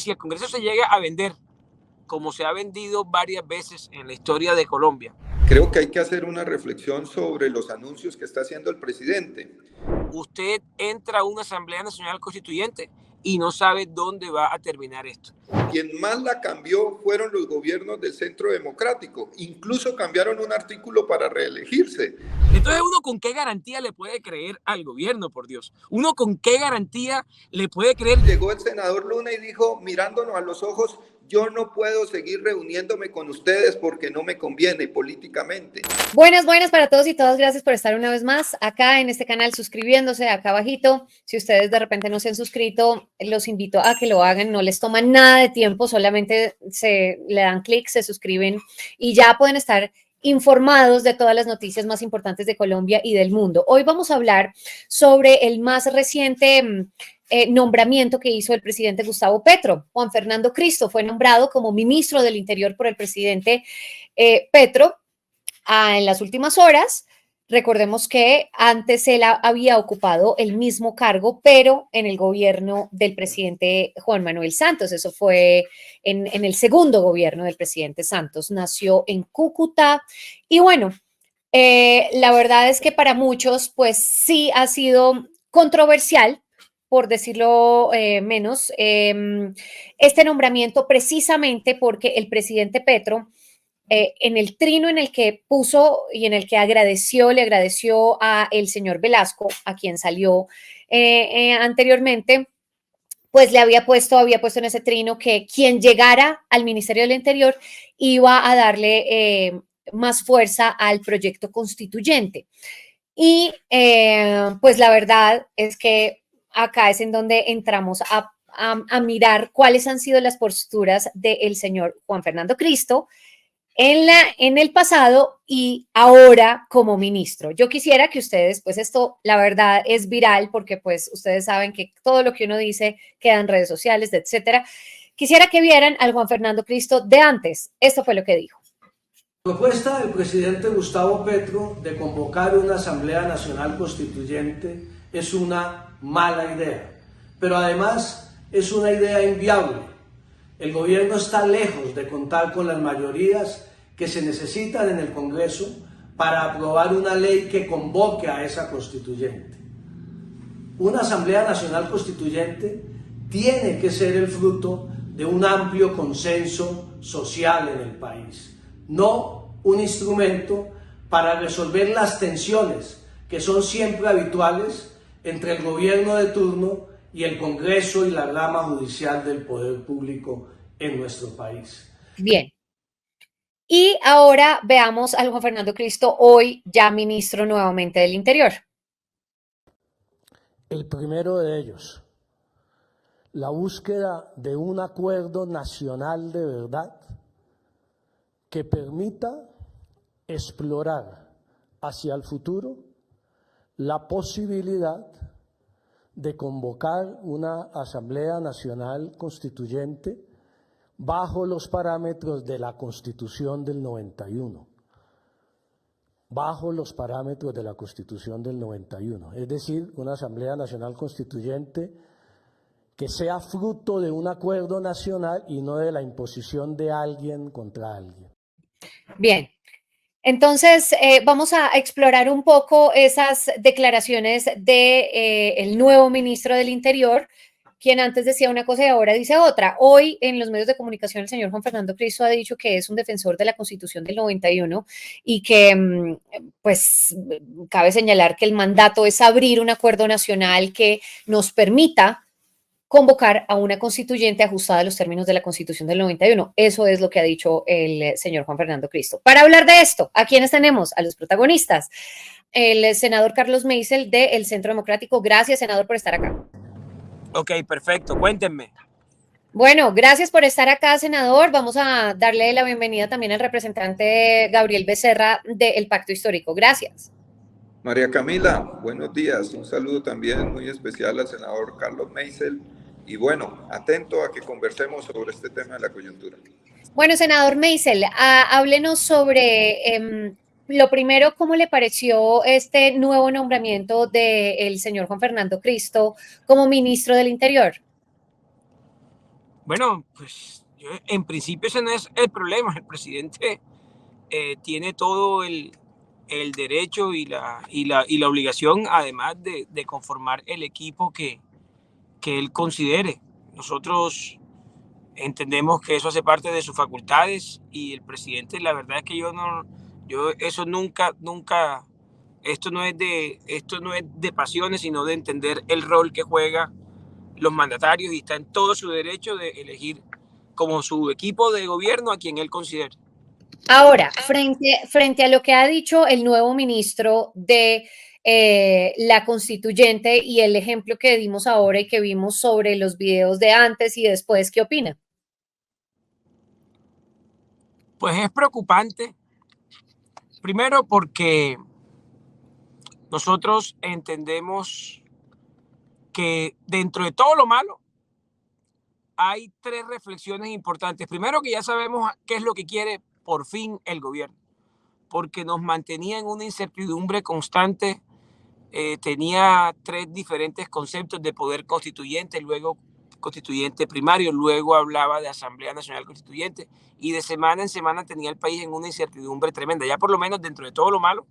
si el Congreso se llega a vender, como se ha vendido varias veces en la historia de Colombia. Creo que hay que hacer una reflexión sobre los anuncios que está haciendo el presidente. Usted entra a una Asamblea Nacional Constituyente y no sabe dónde va a terminar esto. Quien más la cambió fueron los gobiernos del Centro Democrático. Incluso cambiaron un artículo para reelegirse. Entonces, ¿uno con qué garantía le puede creer al gobierno, por Dios? ¿Uno con qué garantía le puede creer? Llegó el senador Luna y dijo, mirándonos a los ojos, yo no puedo seguir reuniéndome con ustedes porque no me conviene políticamente. Buenas para todos y todas. Gracias por estar una vez más acá en este canal, suscribiéndose acá abajito. Si ustedes de repente no se han suscrito, los invito a que lo hagan. No les toma nada de tiempo, solamente le dan clic, se suscriben y ya pueden estar informados de todas las noticias más importantes de Colombia y del mundo. Hoy vamos a hablar sobre el más reciente nombramiento que hizo el presidente Gustavo Petro. Juan Fernando Cristo fue nombrado como ministro del Interior por el presidente Petro en las últimas horas. Recordemos que antes él había ocupado el mismo cargo, pero en el gobierno del presidente Juan Manuel Santos. Eso fue en el segundo gobierno del presidente Santos. Nació en Cúcuta y bueno, la verdad es que para muchos, pues sí ha sido controversial, por decirlo menos, este nombramiento precisamente porque el presidente Petro, en el trino en el que puso y en el que le agradeció a el señor Velasco, a quien salió anteriormente, pues le había puesto en ese trino que quien llegara al Ministerio del Interior iba a darle más fuerza al proyecto constituyente. Y pues la verdad es que acá es en donde entramos a mirar cuáles han sido las posturas del señor Juan Fernando Cristo en el pasado y ahora como ministro. Yo quisiera que ustedes, pues esto la verdad es viral porque pues ustedes saben que todo lo que uno dice queda en redes sociales, etcétera. Quisiera que vieran al Juan Fernando Cristo de antes. Esto fue lo que dijo. La propuesta del presidente Gustavo Petro de convocar una Asamblea Nacional Constituyente es una mala idea, pero además es una idea inviable. El gobierno está lejos de contar con las mayorías que se necesitan en el Congreso para aprobar una ley que convoque a esa constituyente. Una Asamblea Nacional Constituyente tiene que ser el fruto de un amplio consenso social en el país, no un instrumento para resolver las tensiones que son siempre habituales entre el gobierno de turno y el Congreso y la rama judicial del poder público en nuestro país. Bien. Y ahora veamos al Juan Fernando Cristo, hoy ya ministro nuevamente del Interior. El primero de ellos, la búsqueda de un acuerdo nacional de verdad que permita explorar hacia el futuro la posibilidad de convocar una Asamblea Nacional Constituyente bajo los parámetros de la Constitución del 91. Bajo los parámetros de la Constitución del 91. Es decir, una Asamblea Nacional Constituyente que sea fruto de un acuerdo nacional y no de la imposición de alguien contra alguien. Bien. Entonces, vamos a explorar un poco esas declaraciones del nuevo ministro del Interior, quien antes decía una cosa y ahora dice otra. Hoy en los medios de comunicación el señor Juan Fernando Cristo ha dicho que es un defensor de la Constitución del 91 y que, pues, cabe señalar que el mandato es abrir un acuerdo nacional que nos permita convocar a una constituyente ajustada a los términos de la Constitución del 91. Eso es lo que ha dicho el señor Juan Fernando Cristo. Para hablar de esto, ¿a quiénes tenemos? A los protagonistas. El senador Carlos Meisel del Centro Democrático. Gracias, senador, por estar acá. Ok, perfecto. Cuéntenme. Bueno, gracias por estar acá, senador. Vamos a darle la bienvenida también al representante Gabriel Becerra del Pacto Histórico. Gracias. María Camila, buenos días. Un saludo también muy especial al senador Carlos Meisel. Y bueno, atento a que conversemos sobre este tema de la coyuntura. Bueno, senador Meisel, háblenos sobre lo primero, ¿cómo le pareció este nuevo nombramiento del señor Juan Fernando Cristo como ministro del Interior? Bueno, pues en principio ese no es el problema. El presidente tiene todo el derecho y la obligación, además de conformar el equipo que él considere. Nosotros entendemos que eso hace parte de sus facultades y el presidente, la verdad es que yo eso nunca, esto no es de pasiones, sino de entender el rol que juega los mandatarios y está en todo su derecho de elegir como su equipo de gobierno a quien él considere. Ahora, frente a lo que ha dicho el nuevo ministro de la constituyente y el ejemplo que dimos ahora y que vimos sobre los videos de antes y después, ¿qué opina? Pues es preocupante, primero porque nosotros entendemos que dentro de todo lo malo hay tres reflexiones importantes. Primero, que ya sabemos qué es lo que quiere por fin el gobierno, porque nos mantenía en una incertidumbre constante. Tenía tres diferentes conceptos de poder constituyente, luego constituyente primario, luego hablaba de Asamblea Nacional Constituyente y de semana en semana tenía el país en una incertidumbre tremenda. Ya por lo menos dentro de todo lo malo.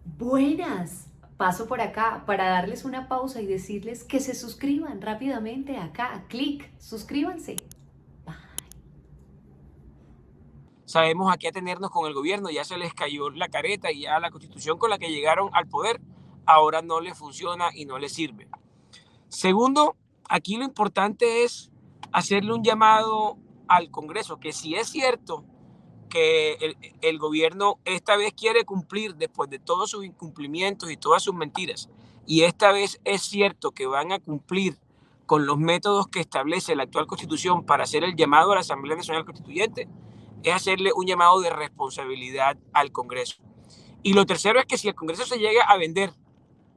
Buenas, paso por acá para darles una pausa y decirles que se suscriban rápidamente acá, clic, suscríbanse. Sabemos a qué atenernos con el gobierno, ya se les cayó la careta y ya la constitución con la que llegaron al poder ahora no les funciona y no les sirve. Segundo, aquí lo importante es hacerle un llamado al Congreso, que si es cierto que el gobierno esta vez quiere cumplir después de todos sus incumplimientos y todas sus mentiras, y esta vez es cierto que van a cumplir con los métodos que establece la actual Constitución para hacer el llamado a la Asamblea Nacional Constituyente, es hacerle un llamado de responsabilidad al Congreso. Y lo tercero es que si el Congreso se llega a vender,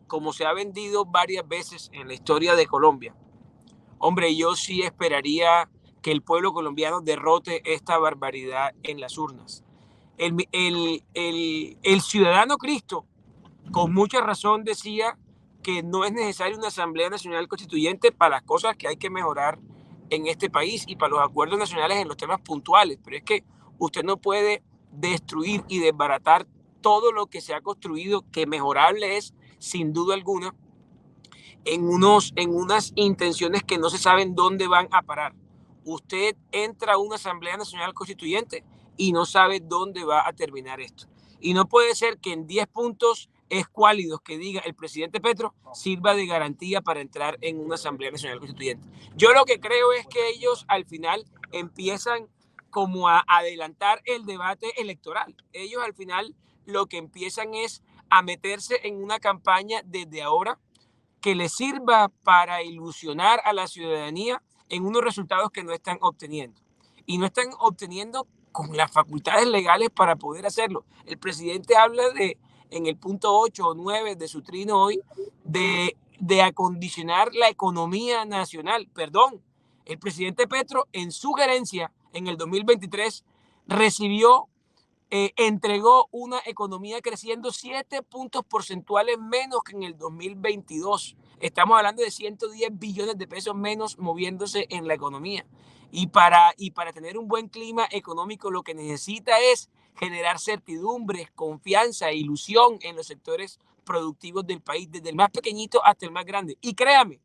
como se ha vendido varias veces en la historia de Colombia, hombre, yo sí esperaría que el pueblo colombiano derrote esta barbaridad en las urnas. El ciudadano Cristo, con mucha razón, decía que no es necesaria una Asamblea Nacional Constituyente para las cosas que hay que mejorar en este país y para los acuerdos nacionales en los temas puntuales, pero es que usted no puede destruir y desbaratar todo lo que se ha construido, que mejorable es sin duda alguna, en unas intenciones que no se saben dónde van a parar. Usted entra a una Asamblea Nacional Constituyente y no sabe dónde va a terminar esto. Y no puede ser que en 10 puntos escuálidos que diga el presidente Petro sirva de garantía para entrar en una Asamblea Nacional Constituyente. Yo lo que creo es que ellos al final empiezan como a adelantar el debate electoral. Ellos al final lo que empiezan es a meterse en una campaña desde ahora que les sirva para ilusionar a la ciudadanía en unos resultados que no están obteniendo. Y no están obteniendo con las facultades legales para poder hacerlo. El presidente habla en el punto 8 o 9 de su trino hoy, de acondicionar la economía nacional. Perdón, el presidente Petro en su gerencia en el 2023 entregó una economía creciendo 7 puntos porcentuales menos que en el 2022. Estamos hablando de 110 billones de pesos menos moviéndose en la economía. Y para tener un buen clima económico lo que necesita es generar certidumbres, confianza e ilusión en los sectores productivos del país, desde el más pequeñito hasta el más grande. Y créame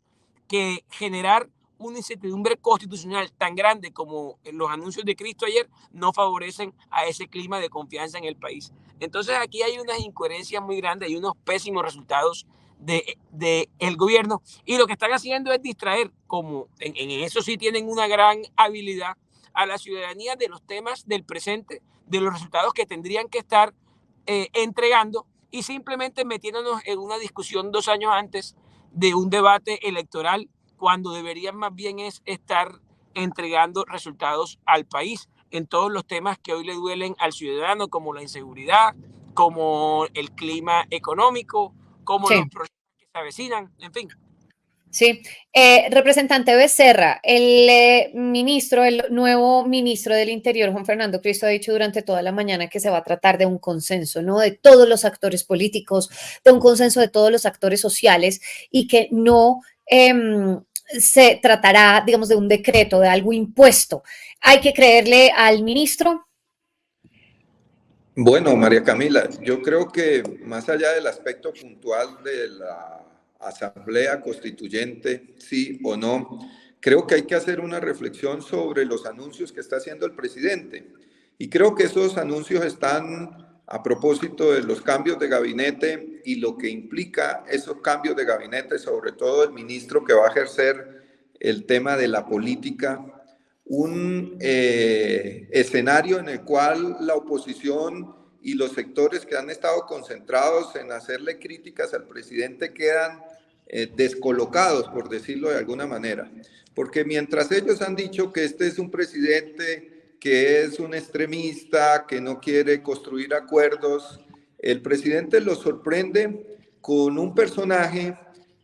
que generar una incertidumbre constitucional tan grande como los anuncios de Cristo ayer no favorecen a ese clima de confianza en el país. Entonces aquí hay unas incoherencias muy grandes y unos pésimos resultados de el gobierno, y lo que están haciendo es distraer, como en eso sí tienen una gran habilidad, a la ciudadanía de los temas del presente, de los resultados que tendrían que estar entregando, y simplemente metiéndonos en una discusión 2 años antes de un debate electoral, cuando deberían más bien es estar entregando resultados al país en todos los temas que hoy le duelen al ciudadano, como la inseguridad, como el clima económico, como Sí. los proyectos que se avecinan, en fin. Sí, representante Becerra, el nuevo ministro del Interior, Juan Fernando Cristo, ha dicho durante toda la mañana que se va a tratar de un consenso, ¿no? De todos los actores políticos, de un consenso de todos los actores sociales y que no se tratará, digamos, de un decreto, de algo impuesto. ¿Hay que creerle al ministro? Bueno, María Camila, yo creo que más allá del aspecto puntual de la Asamblea Constituyente, sí o no, creo que hay que hacer una reflexión sobre los anuncios que está haciendo el presidente. Y creo que esos anuncios están a propósito de los cambios de gabinete y lo que implica esos cambios de gabinete, sobre todo el ministro que va a ejercer el tema de la política, un escenario en el cual la oposición y los sectores que han estado concentrados en hacerle críticas al presidente quedan descolocados, por decirlo de alguna manera. Porque mientras ellos han dicho que este es un presidente que es un extremista, que no quiere construir acuerdos, el presidente los sorprende con un personaje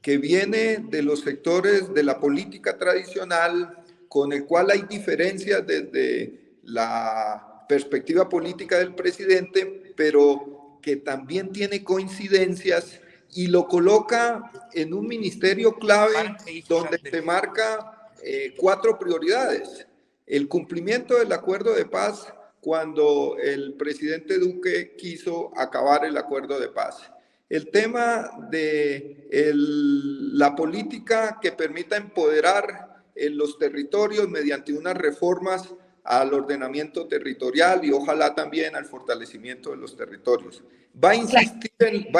que viene de los sectores de la política tradicional, con el cual hay diferencias desde la perspectiva política del presidente, pero que también tiene coincidencias y lo coloca en un ministerio clave donde se marca 4 prioridades. El cumplimiento del acuerdo de paz cuando el presidente Duque quiso acabar el acuerdo de paz. El tema de la política que permita empoderar en los territorios mediante unas reformas al ordenamiento territorial y ojalá también al fortalecimiento de los territorios. Va a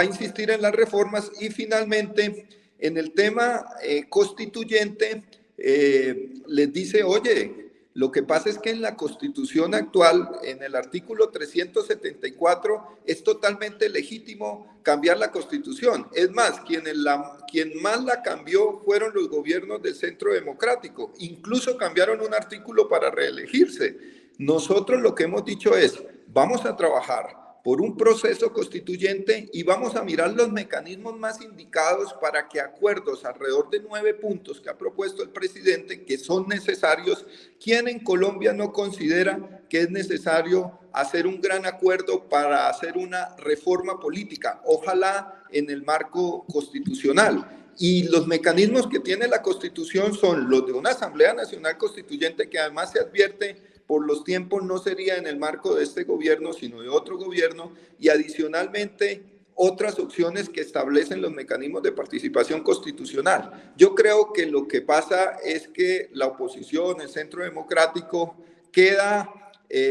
insistir en las reformas y finalmente en el tema constituyente les dice, oye, lo que pasa es que en la Constitución actual, en el artículo 374, es totalmente legítimo cambiar la Constitución. Es más, quien más la cambió fueron los gobiernos del Centro Democrático. Incluso cambiaron un artículo para reelegirse. Nosotros lo que hemos dicho es, vamos a trabajar por un proceso constituyente y vamos a mirar los mecanismos más indicados para que acuerdos alrededor de 9 puntos que ha propuesto el presidente, que son necesarios, quien en Colombia no considera que es necesario hacer un gran acuerdo para hacer una reforma política, ojalá en el marco constitucional. Y los mecanismos que tiene la Constitución son los de una Asamblea Nacional Constituyente que además se advierte por los tiempos no sería en el marco de este gobierno, sino de otro gobierno, y adicionalmente otras opciones que establecen los mecanismos de participación constitucional. Yo creo que lo que pasa es que la oposición, el Centro Democrático, queda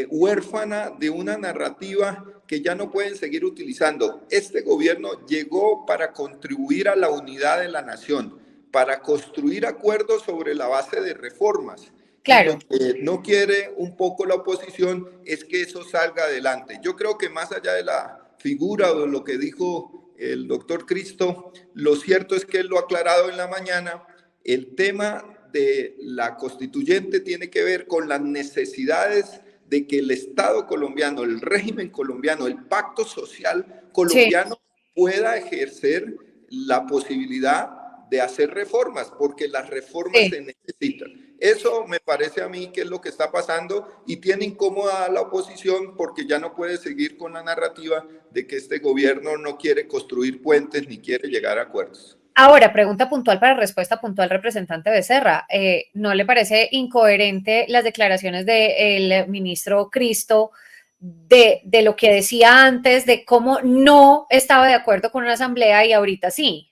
huérfana de una narrativa que ya no pueden seguir utilizando. Este gobierno llegó para contribuir a la unidad de la nación, para construir acuerdos sobre la base de reformas. Claro. Lo que no quiere un poco la oposición es que eso salga adelante. Yo creo que más allá de la figura o de lo que dijo el doctor Cristo, lo cierto es que él lo ha aclarado en la mañana. El tema de la constituyente tiene que ver con las necesidades de que el Estado colombiano, el régimen colombiano, el pacto social colombiano pueda ejercer la posibilidad de hacer reformas, porque las reformas se necesitan. Eso me parece a mí que es lo que está pasando y tiene incómoda a la oposición porque ya no puede seguir con la narrativa de que este gobierno no quiere construir puentes ni quiere llegar a acuerdos. Ahora, pregunta puntual para respuesta puntual, representante Becerra. ¿No le parece incoherente las declaraciones del ministro Cristo de lo que decía antes, de cómo no estaba de acuerdo con una asamblea y ahorita sí?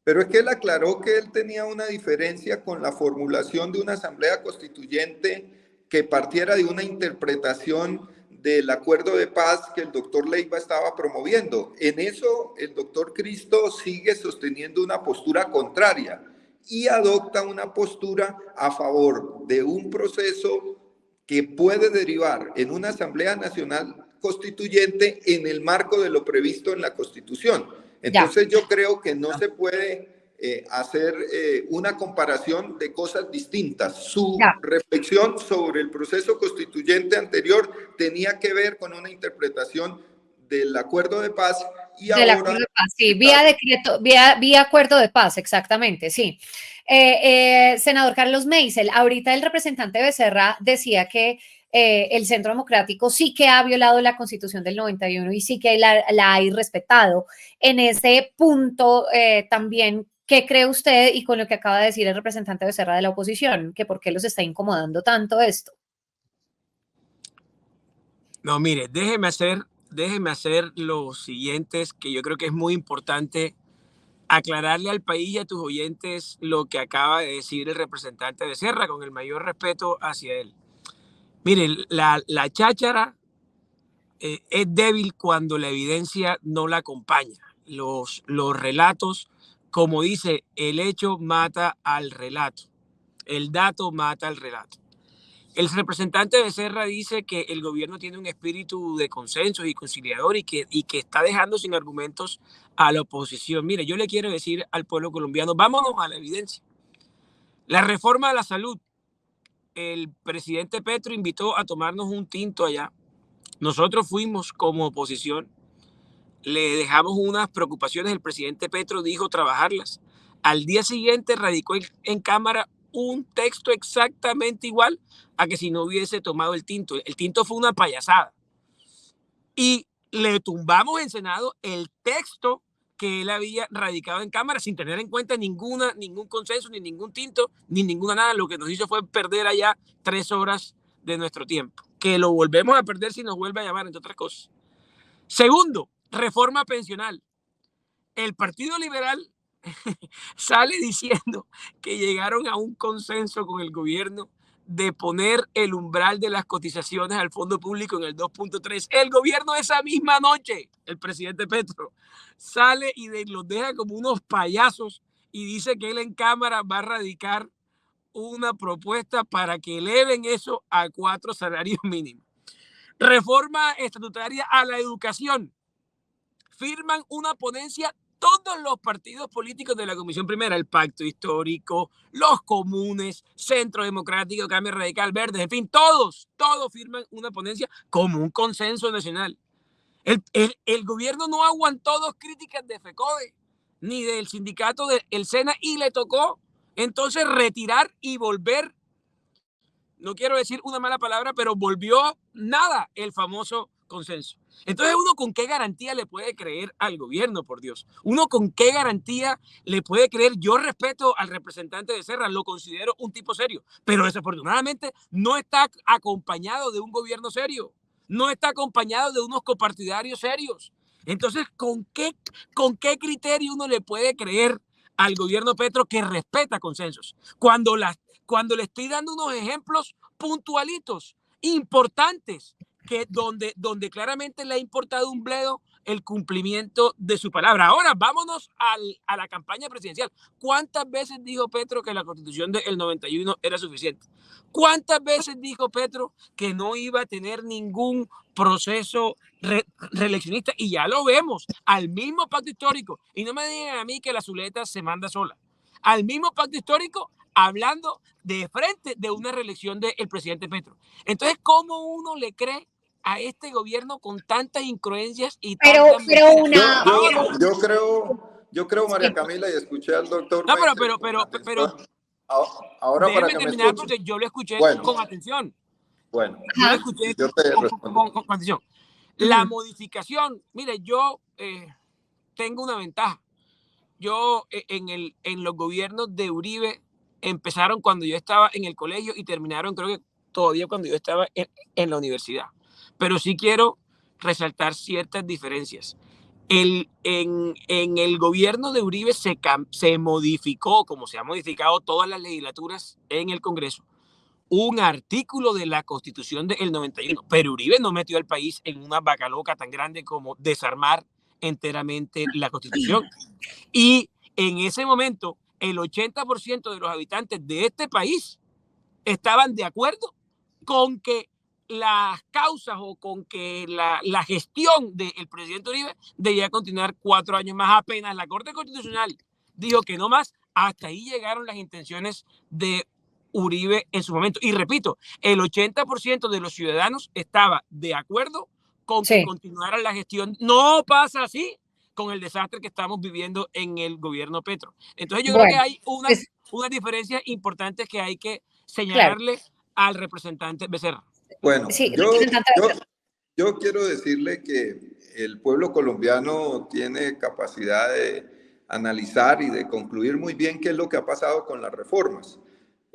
Pero es que él aclaró que él tenía una diferencia con la formulación de una asamblea constituyente que partiera de una interpretación del acuerdo de paz que el doctor Leiva estaba promoviendo. En eso el doctor Cristo sigue sosteniendo una postura contraria y adopta una postura a favor de un proceso que puede derivar en una Asamblea Nacional Constituyente en el marco de lo previsto en la Constitución. Entonces yo creo que no se puede hacer una comparación de cosas distintas. Su reflexión sobre el proceso constituyente anterior tenía que ver con una interpretación del acuerdo de paz y del ahora... Acuerdo de paz, sí, vía decreto, vía acuerdo de paz, exactamente, sí. Senador Carlos Meisel, ahorita el representante Becerra decía que el Centro Democrático sí que ha violado la Constitución del 91 y sí que la ha irrespetado. En ese punto también ¿Qué cree usted y con lo que acaba de decir el representante Becerra de la oposición? ¿Que por qué los está incomodando tanto esto? No, mire, déjeme hacer lo siguiente, que yo creo que es muy importante aclararle al país y a tus oyentes lo que acaba de decir el representante Becerra, con el mayor respeto hacia él. Mire, la cháchara es débil cuando la evidencia no la acompaña. Los relatos, como dice, el hecho mata al relato, el dato mata al relato. El representante Becerra dice que el gobierno tiene un espíritu de consenso y conciliador y que está dejando sin argumentos a la oposición. Mire, yo le quiero decir al pueblo colombiano, vámonos a la evidencia. La reforma de la salud, el presidente Petro invitó a tomarnos un tinto allá. Nosotros fuimos como oposición, le dejamos unas preocupaciones, el presidente Petro dijo trabajarlas. Al día siguiente radicó en Cámara un texto exactamente igual a que si no hubiese tomado el tinto. El tinto fue una payasada. Y le tumbamos en Senado el texto que él había radicado en Cámara sin tener en cuenta ningún consenso, ni ningún tinto, ni ninguna nada. Lo que nos hizo fue perder allá 3 horas de nuestro tiempo, que lo volvemos a perder si nos vuelve a llamar, entre otras cosas. Segundo, reforma pensional. El Partido Liberal sale diciendo que llegaron a un consenso con el gobierno de poner el umbral de las cotizaciones al fondo público en el 2.3. El gobierno esa misma noche, el presidente Petro, sale y los deja como unos payasos y dice que él en Cámara va a radicar una propuesta para que eleven eso a 4 salarios mínimos. Reforma estatutaria a la educación. Firman una ponencia todos los partidos políticos de la Comisión Primera, el Pacto Histórico, los comunes, Centro Democrático, Cambio Radical, Verdes, en fin, todos firman una ponencia como un consenso nacional. El gobierno no aguantó 2 críticas de FECODE ni del sindicato del SENA y le tocó entonces retirar y volver, no quiero decir una mala palabra, pero volvió nada el famoso consenso. Entonces, ¿uno con qué garantía le puede creer al gobierno, por Dios? ¿Uno con qué garantía le puede creer? Yo respeto al representante Becerra, lo considero un tipo serio, pero desafortunadamente no está acompañado de un gobierno serio, no está acompañado de unos copartidarios serios. Entonces, ¿con qué criterio uno le puede creer al gobierno Petro que respeta consensos? Cuando le estoy dando unos ejemplos puntualitos, importantes, que donde claramente le ha importado un bledo el cumplimiento de su palabra. Ahora, vámonos a la campaña presidencial. ¿Cuántas veces dijo Petro que la Constitución del 91 era suficiente? ¿Cuántas veces dijo Petro que no iba a tener ningún proceso reeleccionista? Y ya lo vemos, al mismo pacto histórico. Y no me digan a mí que la Zuleta se manda sola. Al mismo pacto histórico, hablando de frente de una reelección del presidente Petro. Entonces, ¿cómo uno le cree a este gobierno con tantas incongruencias y tantas mentiras? Yo creo, María Camila, y escuché al doctor. No, pero ahora para que me escuche. Porque yo lo escuché con atención. Bueno, yo lo escuché yo te respondo. con atención. La modificación, mire, yo tengo una ventaja. Yo en los gobiernos de Uribe empezaron cuando yo estaba en el colegio y terminaron creo que todavía cuando yo estaba en la universidad. Pero sí quiero resaltar ciertas diferencias. En el gobierno de Uribe se modificó, como se ha modificado todas las legislaturas en el Congreso, un artículo de la Constitución del 91. Pero Uribe no metió al país en una vaca loca tan grande como desarmar enteramente la Constitución. Y en ese momento, el 80% de los habitantes de este país estaban de acuerdo con que las causas o con que la gestión del presidente Uribe debía continuar 4 años más. Apenas la Corte Constitucional dijo que no más, hasta ahí llegaron las intenciones de Uribe en su momento. Y repito, el 80% de los ciudadanos estaba de acuerdo con que continuara la gestión. No pasa así con el desastre que estamos viviendo en el gobierno Petro. Entonces yo creo que hay unas diferencias importantes que hay que señalarle al representante Becerra. Bueno, yo quiero decirle que el pueblo colombiano tiene capacidad analizar y de concluir muy bien qué es lo que ha pasado con las reformas.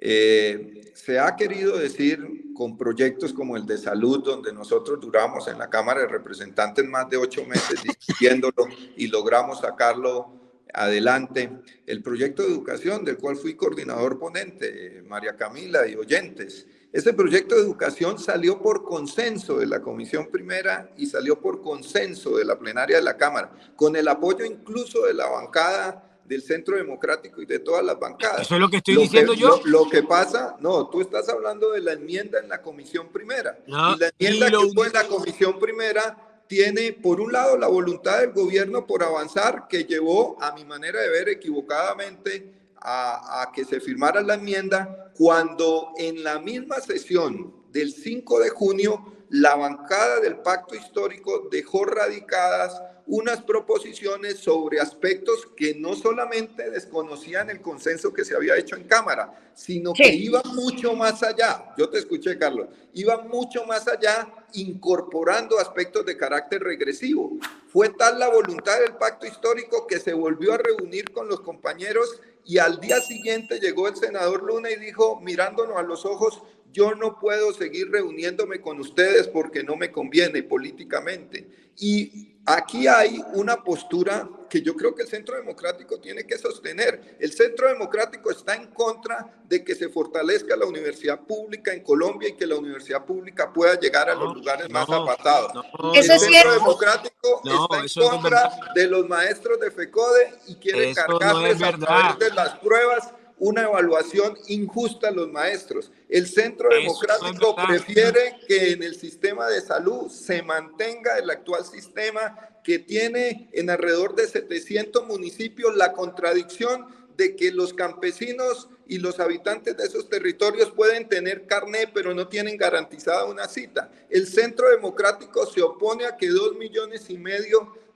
Se ha querido decir con proyectos como el de salud, donde nosotros duramos en la Cámara de Representantes más de 8 meses discutiéndolo y logramos sacarlo adelante. El proyecto de educación, del cual fui coordinador ponente, María Camila y oyentes. Ese proyecto de educación salió por consenso de la Comisión Primera y salió por consenso de la plenaria de la Cámara, con el apoyo incluso de la bancada del Centro Democrático y de todas las bancadas. Eso es lo que estoy diciendo yo. Lo que pasa, no, tú estás hablando de la enmienda en la Comisión Primera. No, y la enmienda que hubo en la Comisión Primera tiene, por un lado, la voluntad del gobierno por avanzar, que llevó, a mi manera de ver, equivocadamente, a que se firmara la enmienda, cuando en la misma sesión del 5 de junio, la bancada del Pacto Histórico dejó radicadas unas proposiciones sobre aspectos que no solamente desconocían el consenso que se había hecho en Cámara, sino que iban mucho más allá. Yo te escuché, Carlos. Iban mucho más allá, incorporando aspectos de carácter regresivo. Fue tal la voluntad del Pacto Histórico que se volvió a reunir con los compañeros y al día siguiente llegó el senador Luna y dijo, mirándonos a los ojos, yo no puedo seguir reuniéndome con ustedes porque no me conviene políticamente. Y aquí hay una postura que yo creo que el Centro Democrático tiene que sostener. El Centro Democrático está en contra de que se fortalezca la universidad pública en Colombia y que la universidad pública pueda llegar a los lugares más apartados. El Centro Democrático está en contra de los maestros de FECODE y quiere cargarles a través de las pruebas una evaluación injusta a los maestros. El Centro Democrático prefiere que en el sistema de salud se mantenga el actual sistema que tiene en alrededor de 700 municipios la contradicción de que los campesinos y los habitantes de esos territorios pueden tener carné, pero no tienen garantizada una cita. El Centro Democrático se opone a que 2,5 millones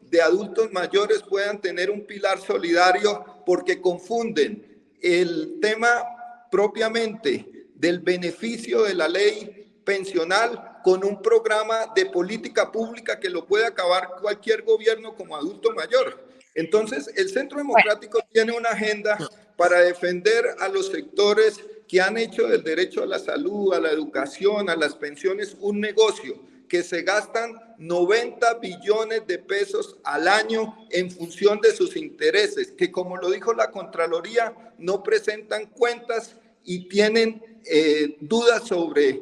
de adultos mayores puedan tener un pilar solidario porque confunden el tema propiamente del beneficio de la ley pensional con un programa de política pública que lo puede acabar cualquier gobierno como adulto mayor. Entonces, el Centro Democrático tiene una agenda para defender a los sectores que han hecho del derecho a la salud, a la educación, a las pensiones un negocio, que se gastan 90 billones de pesos al año en función de sus intereses, que como lo dijo la Contraloría, no presentan cuentas y tienen dudas sobre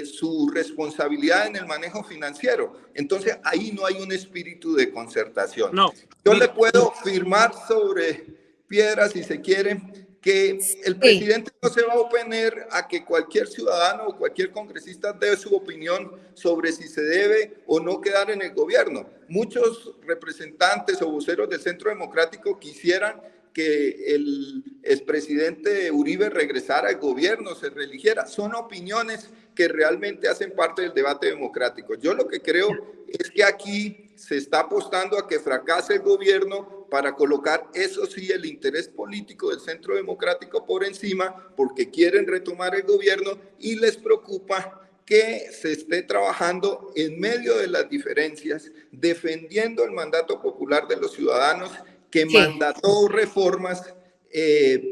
su responsabilidad en el manejo financiero. Entonces, ahí no hay un espíritu de concertación. No. Yo le puedo firmar sobre piedras, si se quiere, que el presidente no se va a oponer a que cualquier ciudadano o cualquier congresista dé su opinión sobre si se debe o no quedar en el gobierno. Muchos representantes o voceros del Centro Democrático quisieran que el expresidente Uribe regresara al gobierno, se reeligiera. Son opiniones que realmente hacen parte del debate democrático. Yo lo que creo es que aquí se está apostando a que fracase el gobierno para colocar, eso sí, el interés político del Centro Democrático por encima, porque quieren retomar el gobierno y les preocupa que se esté trabajando en medio de las diferencias, defendiendo el mandato popular de los ciudadanos que mandató reformas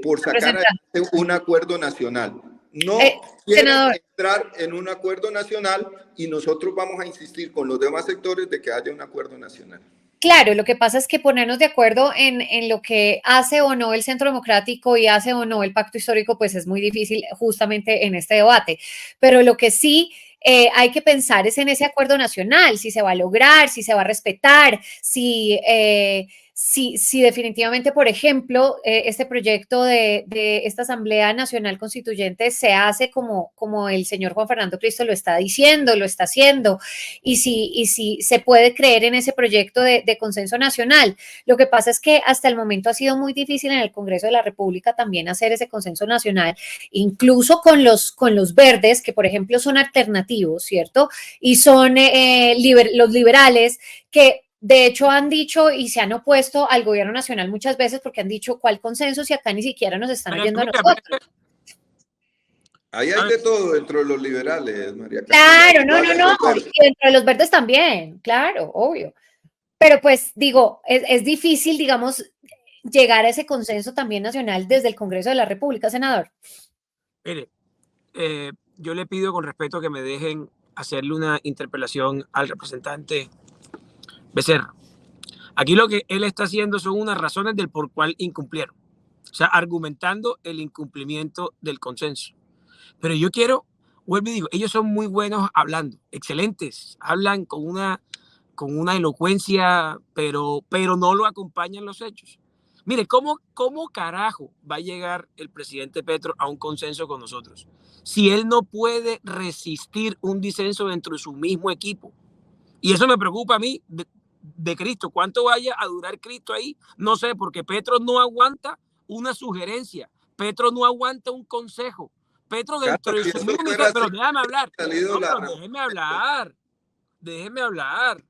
por sacar un acuerdo nacional. No quieren entrar en un acuerdo nacional y nosotros vamos a insistir con los demás sectores de que haya un acuerdo nacional. Claro, lo que pasa es que ponernos de acuerdo en lo que hace o no el Centro Democrático y hace o no el Pacto Histórico, pues es muy difícil justamente en este debate. Pero lo que sí hay que pensar es en ese acuerdo nacional, si se va a lograr, si se va a respetar, si definitivamente, por ejemplo, este proyecto de esta Asamblea Nacional Constituyente se hace como el señor Juan Fernando Cristo lo está diciendo, lo está haciendo, y si se puede creer en ese proyecto de consenso nacional. Lo que pasa es que hasta el momento ha sido muy difícil en el Congreso de la República también hacer ese consenso nacional, incluso con los verdes, que por ejemplo son alternativos, ¿cierto? Y son los liberales que de hecho han dicho y se han opuesto al gobierno nacional muchas veces porque han dicho ¿cuál consenso si acá ni siquiera nos están oyendo a nosotros? Ahí hay de todo dentro de los liberales, María Camila. Claro, no, y dentro de los verdes también, claro, obvio. Pero pues digo, es difícil, digamos, llegar a ese consenso también nacional desde el Congreso de la República, senador? Mire, yo le pido con respeto que me dejen hacerle una interpelación al representante Becerra. Aquí lo que él está haciendo son unas razones del por cual incumplieron. O sea, argumentando el incumplimiento del consenso. Pero yo quiero, vuelvo y digo, ellos son muy buenos hablando, excelentes, hablan con una elocuencia, pero no lo acompañan los hechos. Mire, ¿cómo carajo va a llegar el presidente Petro a un consenso con nosotros? Si él no puede resistir un disenso dentro de su mismo equipo. Y eso me preocupa a mí de Cristo. ¿Cuánto vaya a durar Cristo ahí? No sé, porque Petro no aguanta una sugerencia. Petro no aguanta un consejo. Petro dentro de su mismo... Pero déjame hablar. No, pero déjeme hablar. Déjeme hablar.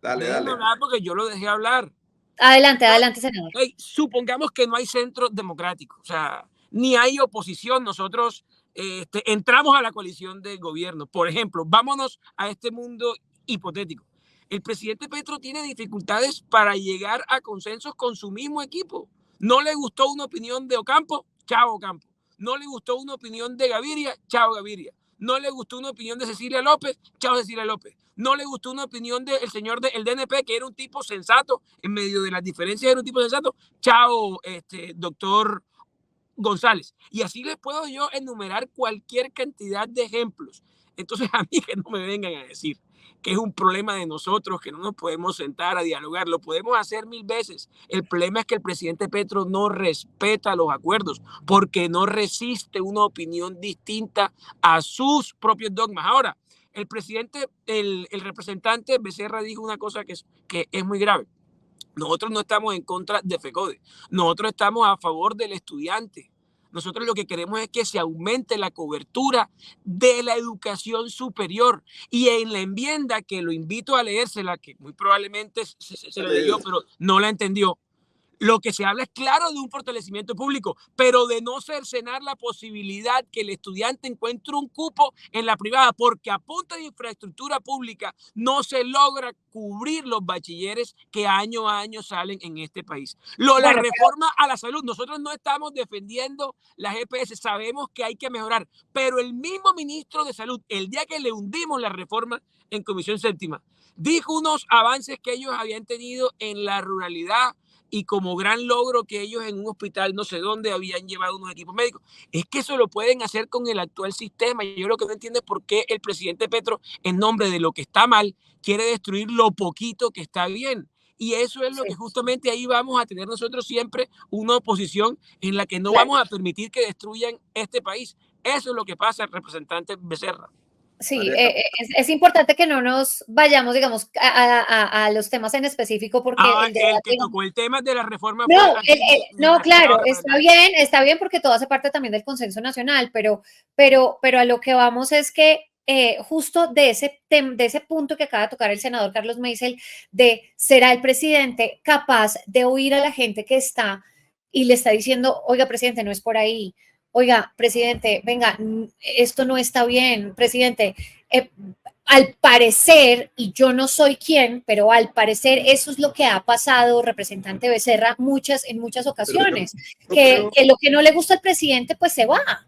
Déjeme hablar porque yo lo dejé hablar. Adelante, senador. Hey, supongamos que no hay centro democrático, o sea, ni hay oposición. Nosotros entramos a la coalición del gobierno. Por ejemplo, vámonos a este mundo hipotético. El presidente Petro tiene dificultades para llegar a consensos con su mismo equipo. No le gustó una opinión de Ocampo, chao Ocampo. No le gustó una opinión de Gaviria, chao Gaviria. No le gustó una opinión de Cecilia López, chao Cecilia López. No le gustó una opinión del señor del DNP, que era un tipo sensato, en medio de las diferencias era un tipo sensato, chao doctor González. Y así les puedo yo enumerar cualquier cantidad de ejemplos. Entonces a mí que no me vengan a decir que es un problema de nosotros, que no nos podemos sentar a dialogar. Lo podemos hacer 1000 veces. El problema es que el presidente Petro no respeta los acuerdos porque no resiste una opinión distinta a sus propios dogmas. Ahora, el presidente, el representante Becerra dijo una cosa que es muy grave. Nosotros no estamos en contra de FECODE. Nosotros estamos a favor del estudiante. Nosotros lo que queremos es que se aumente la cobertura de la educación superior. Y en la enmienda, que lo invito a leérsela, que muy probablemente se la leyó, pero no la entendió, lo que se habla es claro de un fortalecimiento público, pero de no cercenar la posibilidad que el estudiante encuentre un cupo en la privada, porque a punta de infraestructura pública no se logra cubrir los bachilleres que año a año salen en este país. La reforma a la salud, nosotros no estamos defendiendo las EPS, sabemos que hay que mejorar, pero el mismo ministro de Salud, el día que le hundimos la reforma en Comisión Séptima, dijo unos avances que ellos habían tenido en la ruralidad, y como gran logro que ellos en un hospital no sé dónde habían llevado unos equipos médicos. Es que eso lo pueden hacer con el actual sistema. Y yo lo que no entiendo es por qué el presidente Petro, en nombre de lo que está mal, quiere destruir lo poquito que está bien. Y eso es lo que justamente ahí vamos a tener nosotros siempre, una oposición en la que no vamos a permitir que destruyan este país. Eso es lo que pasa, representante Becerra. Sí, es importante que no nos vayamos, digamos, a los temas en específico porque el que tocó el tema de la reforma no, claro, está bien porque todo hace parte también del consenso nacional, pero a lo que vamos es que justo de ese punto que acaba de tocar el senador Carlos Meisel, de ¿será el presidente capaz de oír a la gente que está y le está diciendo, oiga, presidente, no es por ahí? Oiga, presidente, venga, esto no está bien, presidente. Al parecer, y yo no soy quien, pero al parecer eso es lo que ha pasado, representante Becerra, en muchas ocasiones, que lo que no le gusta al presidente, pues se va,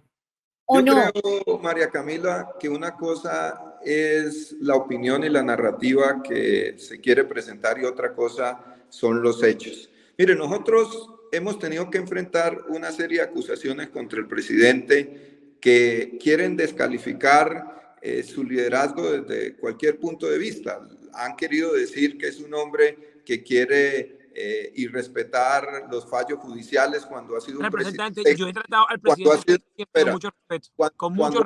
¿o no? Creo, María Camila, que una cosa es la opinión y la narrativa que se quiere presentar y otra cosa son los hechos. Mire, nosotros hemos tenido que enfrentar una serie de acusaciones contra el presidente que quieren descalificar su liderazgo desde cualquier punto de vista. Han querido decir que es un hombre que quiere irrespetar los fallos judiciales cuando ha sido un presidente. Yo he tratado al presidente con mucho respeto. Cuando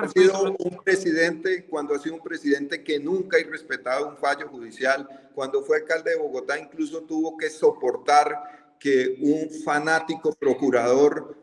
ha sido un presidente que nunca ha irrespetado un fallo judicial, cuando fue alcalde de Bogotá incluso tuvo que soportar que un fanático procurador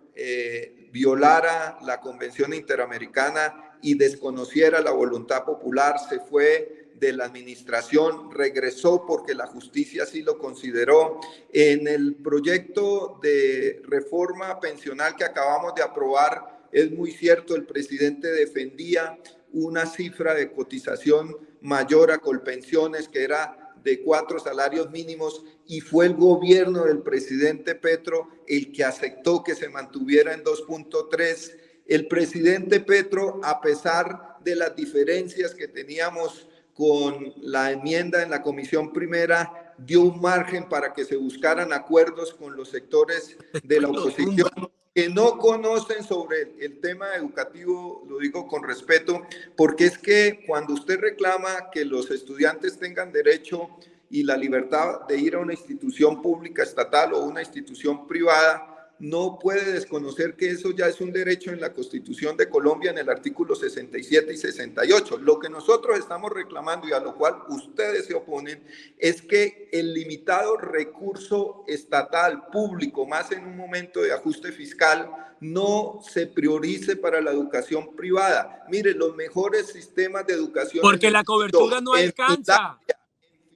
violara la Convención Interamericana y desconociera la voluntad popular, se fue de la administración, regresó porque la justicia así lo consideró. En el proyecto de reforma pensional que acabamos de aprobar, es muy cierto, el presidente defendía una cifra de cotización mayor a Colpensiones, que era de 4 salarios mínimos y fue el gobierno del presidente Petro el que aceptó que se mantuviera en 2.3. El presidente Petro, a pesar de las diferencias que teníamos con la enmienda en la Comisión Primera, dio un margen para que se buscaran acuerdos con los sectores de la oposición que no conocen sobre el tema educativo, lo digo con respeto, porque es que cuando usted reclama que los estudiantes tengan derecho y la libertad de ir a una institución pública estatal o una institución privada, no puede desconocer que eso ya es un derecho en la Constitución de Colombia en el artículo 67 y 68. Lo que nosotros estamos reclamando y a lo cual ustedes se oponen es que el limitado recurso estatal público, más en un momento de ajuste fiscal, no se priorice para la educación privada. Mire, los mejores sistemas de educación... Porque la cobertura no alcanza.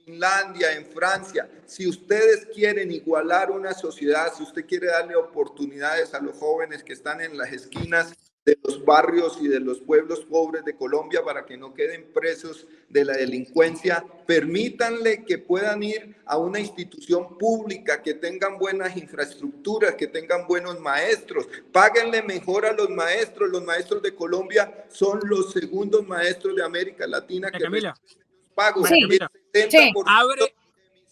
Finlandia, en Francia, si ustedes quieren igualar una sociedad, si usted quiere darle oportunidades a los jóvenes que están en las esquinas de los barrios y de los pueblos pobres de Colombia para que no queden presos de la delincuencia, permítanle que puedan ir a una institución pública, que tengan buenas infraestructuras, que tengan buenos maestros, páguenle mejor a los maestros de Colombia son los segundos maestros de América Latina que pago. Sí. El 70%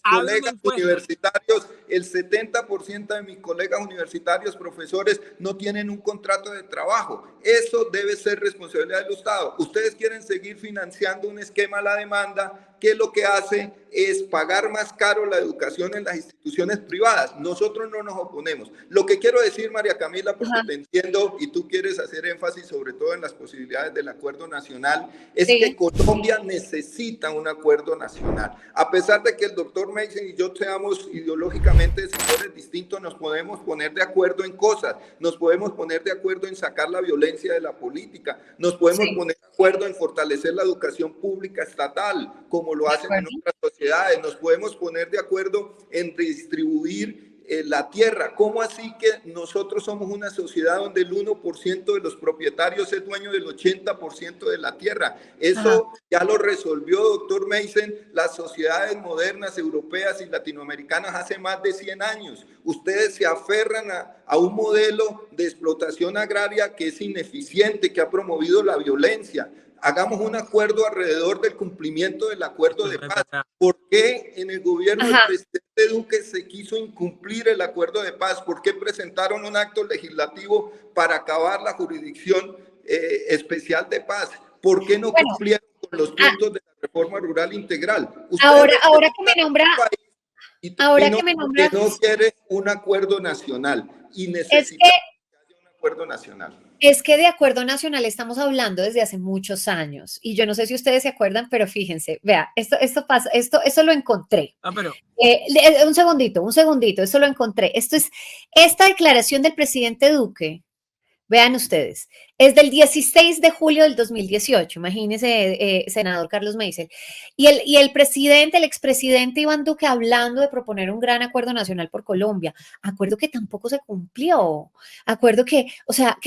Sí. colegas universitarios, el 70% de mis colegas universitarios, profesores, no tienen un contrato de trabajo. Eso debe ser responsabilidad del Estado. Ustedes quieren seguir financiando un esquema a la demanda que lo que hace es pagar más caro la educación en las instituciones privadas. Nosotros no nos oponemos. Lo que quiero decir, María Camila, porque te entiendo y tú quieres hacer énfasis sobre todo en las posibilidades del acuerdo nacional, es que Colombia necesita un acuerdo nacional. A pesar de que el doctor Mason y yo seamos ideológicamente de sectores distintos, nos podemos poner de acuerdo en cosas, nos podemos poner de acuerdo en sacar la violencia de la política, nos podemos poner de acuerdo en fortalecer la educación pública estatal, como lo hacen en otras sociedades, nos podemos poner de acuerdo en redistribuir la tierra. ¿Cómo así que nosotros somos una sociedad donde el 1% de los propietarios es dueño del 80% de la tierra? Eso ya lo resolvió, doctor Mason, las sociedades modernas europeas y latinoamericanas hace más de 100 años. Ustedes se aferran a un modelo de explotación agraria que es ineficiente, que ha promovido la violencia. Hagamos un acuerdo alrededor del cumplimiento del acuerdo de paz. ¿Por qué en el gobierno del presidente Duque se quiso incumplir el acuerdo de paz? ¿Por qué presentaron un acto legislativo para acabar la jurisdicción especial de paz? ¿Por qué no cumplieron con los puntos de la reforma rural integral? Ahora que me nombra... Ahora que me nombra... Que no quiere un acuerdo nacional y necesita que haya un acuerdo nacional. Es que de acuerdo nacional estamos hablando desde hace muchos años y yo no sé si ustedes se acuerdan, pero fíjense, vea, esto pasa, esto lo encontré. Un segundito, esto lo encontré. Esta declaración del presidente Duque, vean ustedes, es del 16 de julio del 2018, imagínense, senador Carlos Maysel, y el expresidente Iván Duque hablando de proponer un gran acuerdo nacional por Colombia, acuerdo que tampoco se cumplió, acuerdo que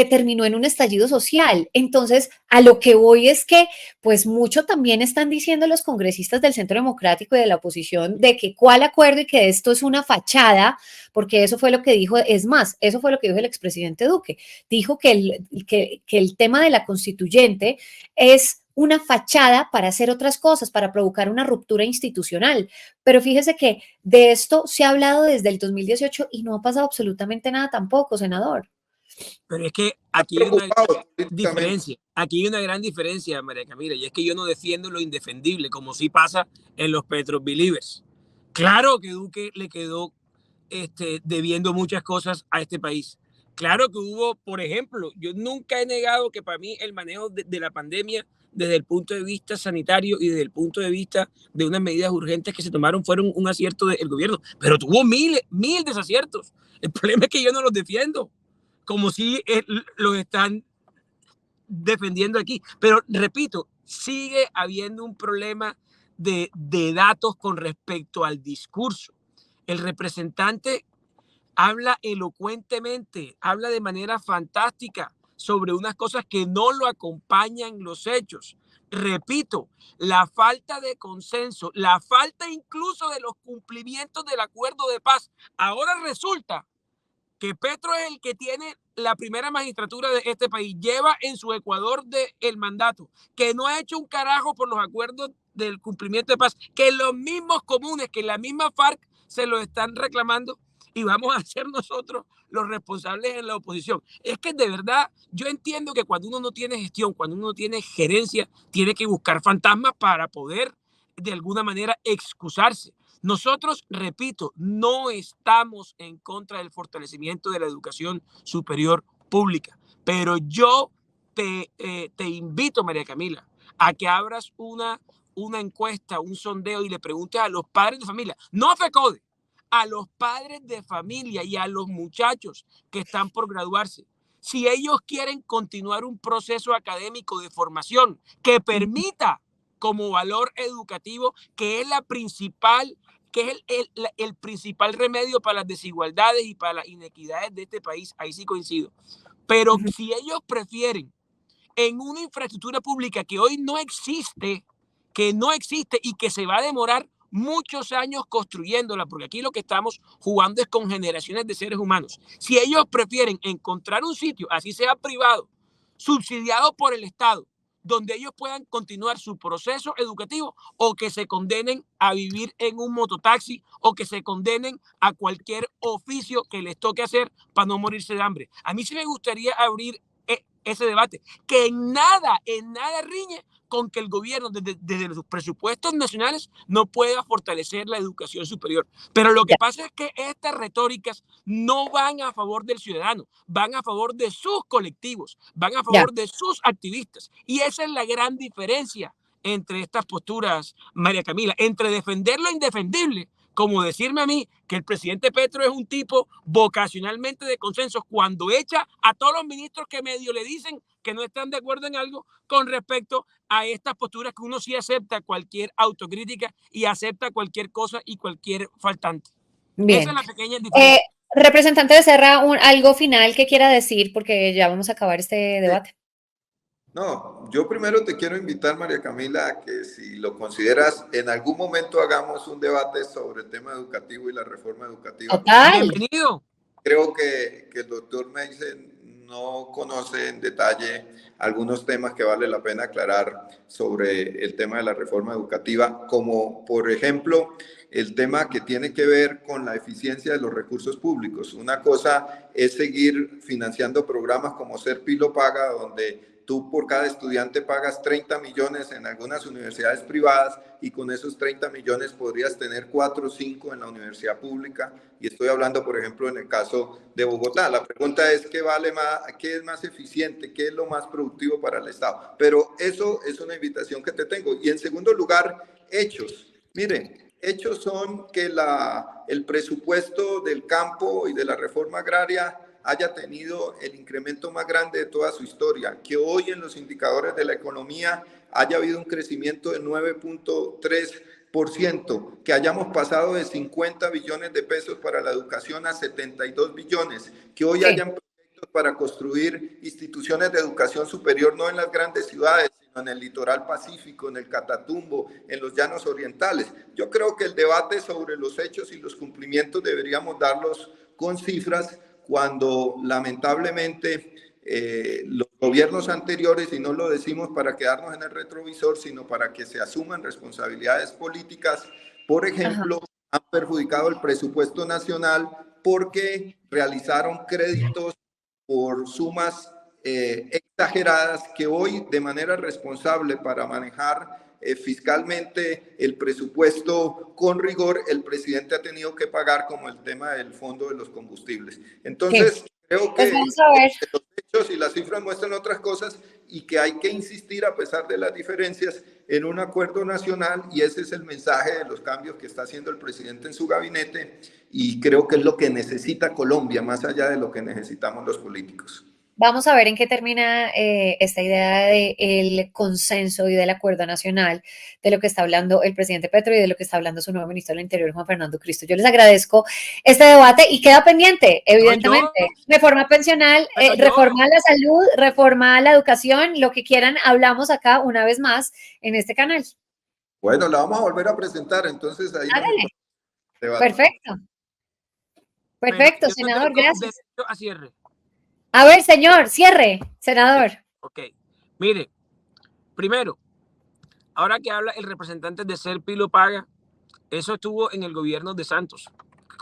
terminó en un estallido social. Entonces, a lo que voy es que, pues mucho también están diciendo los congresistas del Centro Democrático y de la oposición de que cuál acuerdo y que esto es una fachada, porque eso fue lo que dijo, es más, eso fue lo que dijo el expresidente Duque, dijo que el tema de la constituyente es una fachada para hacer otras cosas, para provocar una ruptura institucional. Pero fíjese que de esto se ha hablado desde el 2018 y no ha pasado absolutamente nada tampoco, senador. Pero es que aquí hay una diferencia, María Camila, y es que yo no defiendo lo indefendible, como sí pasa en los Petro Believers. Claro que Duque le quedó debiendo muchas cosas a este país. Claro que hubo, por ejemplo, yo nunca he negado que para mí el manejo de la pandemia desde el punto de vista sanitario y desde el punto de vista de unas medidas urgentes que se tomaron fueron un acierto del gobierno, pero tuvo mil desaciertos. El problema es que yo no los defiendo, como si los están defendiendo aquí. Pero repito, sigue habiendo un problema de datos con respecto al discurso. El representante habla elocuentemente, habla de manera fantástica sobre unas cosas que no lo acompañan los hechos. repito, la falta de consenso, la falta incluso de los cumplimientos del acuerdo de paz. Ahora resulta que Petro es el que tiene la primera magistratura de este país, lleva en su Ecuador el mandato, que no ha hecho un carajo por los acuerdos del cumplimiento de paz, que los mismos comunes, que la misma FARC se lo están reclamando, y vamos a ser nosotros los responsables en la oposición. Es que de verdad yo entiendo que cuando uno no tiene gestión, cuando uno no tiene gerencia, tiene que buscar fantasmas para poder de alguna manera excusarse. Nosotros, repito, no estamos en contra del fortalecimiento de la educación superior pública, pero yo te invito, María Camila, a que abras una encuesta, un sondeo y le preguntes a los padres de familia, no a FECODE, a los padres de familia y a los muchachos que están por graduarse, si ellos quieren continuar un proceso académico de formación que permita como valor educativo, que es el principal remedio para las desigualdades y para las inequidades de este país, ahí sí coincido. Pero si ellos prefieren en una infraestructura pública que hoy no existe y que se va a demorar muchos años construyéndola, porque aquí lo que estamos jugando es con generaciones de seres humanos. Si ellos prefieren encontrar un sitio, así sea privado, subsidiado por el Estado, donde ellos puedan continuar su proceso educativo, o que se condenen a vivir en un mototaxi, o que se condenen a cualquier oficio que les toque hacer para no morirse de hambre. A mí sí me gustaría abrir ese debate, que en nada riñe con que el gobierno desde los presupuestos nacionales no pueda fortalecer la educación superior. Pero lo que pasa es que estas retóricas no van a favor del ciudadano, van a favor de sus colectivos, van a favor de sus activistas. Y esa es la gran diferencia entre estas posturas, María Camila, entre defender lo indefendible, como decirme a mí que el presidente Petro es un tipo vocacionalmente de consenso cuando echa a todos los ministros que medio le dicen que no están de acuerdo en algo, con respecto a estas posturas que uno sí acepta cualquier autocrítica y acepta cualquier cosa y cualquier faltante. Bien. Esa es la pequeña diferencia. Representante Becerra, algo final que quiera decir, porque ya vamos a acabar este debate. No, yo primero te quiero invitar, María Camila, a que si lo consideras, en algún momento hagamos un debate sobre el tema educativo y la reforma educativa. Total. Bienvenido. Creo que el doctor Meisen no conoce en detalle algunos temas que vale la pena aclarar sobre el tema de la reforma educativa, como por ejemplo el tema que tiene que ver con la eficiencia de los recursos públicos. Una cosa es seguir financiando programas como Ser Pilo Paga, donde tú por cada estudiante pagas 30 millones en algunas universidades privadas y con esos 30 millones podrías tener 4 o 5 en la universidad pública. Y estoy hablando, por ejemplo, en el caso de Bogotá. La pregunta es, ¿qué vale más, qué es más eficiente, qué es lo más productivo para el Estado? Pero eso es una invitación que te tengo. Y en segundo lugar, hechos. Miren, hechos son que el presupuesto del campo y de la reforma agraria haya tenido el incremento más grande de toda su historia, que hoy en los indicadores de la economía haya habido un crecimiento de 9.3%, que hayamos pasado de 50 billones de pesos para la educación a 72 billones, que hoy hayan proyectos para construir instituciones de educación superior, no en las grandes ciudades, sino en el litoral pacífico, en el Catatumbo, en los llanos orientales. Yo creo que el debate sobre los hechos y los cumplimientos deberíamos darlos con cifras, cuando lamentablemente los gobiernos anteriores, y no lo decimos para quedarnos en el retrovisor, sino para que se asuman responsabilidades políticas, por ejemplo, han perjudicado el presupuesto nacional porque realizaron créditos por sumas exageradas que hoy, de manera responsable para manejar fiscalmente el presupuesto con rigor, el presidente ha tenido que pagar, como el tema del fondo de los combustibles. Entonces, creo que vamos a ver. los hechos y las cifras muestran otras cosas y que hay que insistir, a pesar de las diferencias, en un acuerdo nacional, y ese es el mensaje de los cambios que está haciendo el presidente en su gabinete, y creo que es lo que necesita Colombia, más allá de lo que necesitamos los políticos. Vamos a ver en qué termina esta idea del consenso y del acuerdo nacional, de lo que está hablando el presidente Petro y de lo que está hablando su nuevo ministro del Interior, Juan Fernando Cristo. Yo les agradezco este debate y queda pendiente, evidentemente, reforma pensional, reforma a la salud, reforma a la educación, lo que quieran, hablamos acá una vez más en este canal. Bueno, la vamos a volver a presentar, entonces ahí hágale. Perfecto. Perfecto, senador, gracias. A cierre. A ver, señor, cierre, senador. Ok, mire, primero, ahora que habla el representante de Serpi lo paga, eso estuvo en el gobierno de Santos.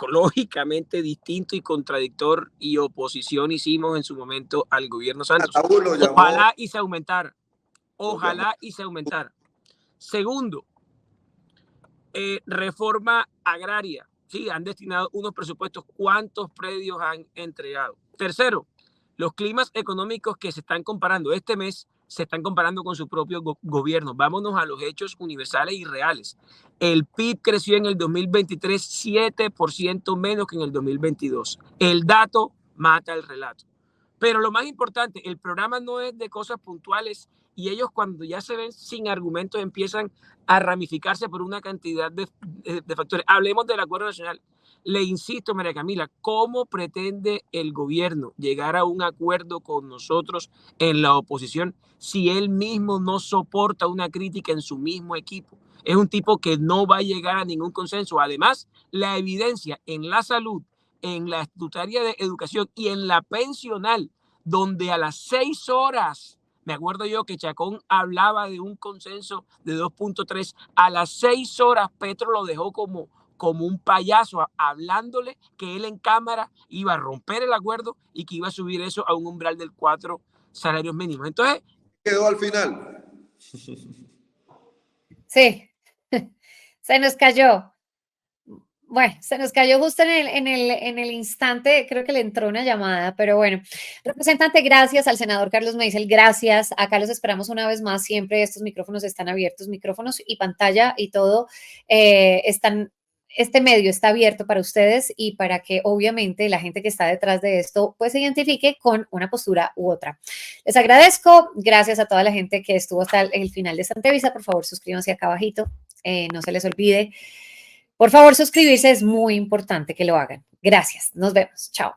Lógicamente distinto y contradictor y oposición hicimos en su momento al gobierno Santos. Ojalá y se aumentara. Ojalá y se aumentara. Segundo, reforma agraria. Sí, han destinado unos presupuestos. ¿Cuántos predios han entregado? Tercero, los climas económicos que se están comparando este mes se están comparando con su propio gobierno. Vámonos a los hechos universales y reales. El PIB creció en el 2023 7% menos que en el 2022. El dato mata el relato. Pero lo más importante, el programa no es de cosas puntuales y ellos cuando ya se ven sin argumentos empiezan a ramificarse por una cantidad de factores. Hablemos del acuerdo nacional. Le insisto, María Camila, ¿cómo pretende el gobierno llegar a un acuerdo con nosotros en la oposición si él mismo no soporta una crítica en su mismo equipo? Es un tipo que no va a llegar a ningún consenso. Además, la evidencia en la salud, en la estatutaria de educación y en la pensional, donde a las 6 horas, me acuerdo yo que Chacón hablaba de un consenso de 2.3, a las 6 horas Petro lo dejó como un payaso, hablándole que él en cámara iba a romper el acuerdo y que iba a subir eso a un umbral del 4 salarios mínimos. Entonces, quedó al final. Sí, se nos cayó. Bueno, se nos cayó justo en el instante, creo que le entró una llamada, pero bueno. Representante, gracias. Al senador Carlos Meisel, gracias. Acá los esperamos una vez más. Siempre estos micrófonos están abiertos, micrófonos y pantalla y todo este medio está abierto para ustedes y para que obviamente la gente que está detrás de esto pues se identifique con una postura u otra. Les agradezco. Gracias a toda la gente que estuvo hasta el final de esta entrevista. Por favor, suscríbanse acá abajito. No se les olvide. Por favor, suscribirse, es muy importante que lo hagan. Gracias. Nos vemos. Chao.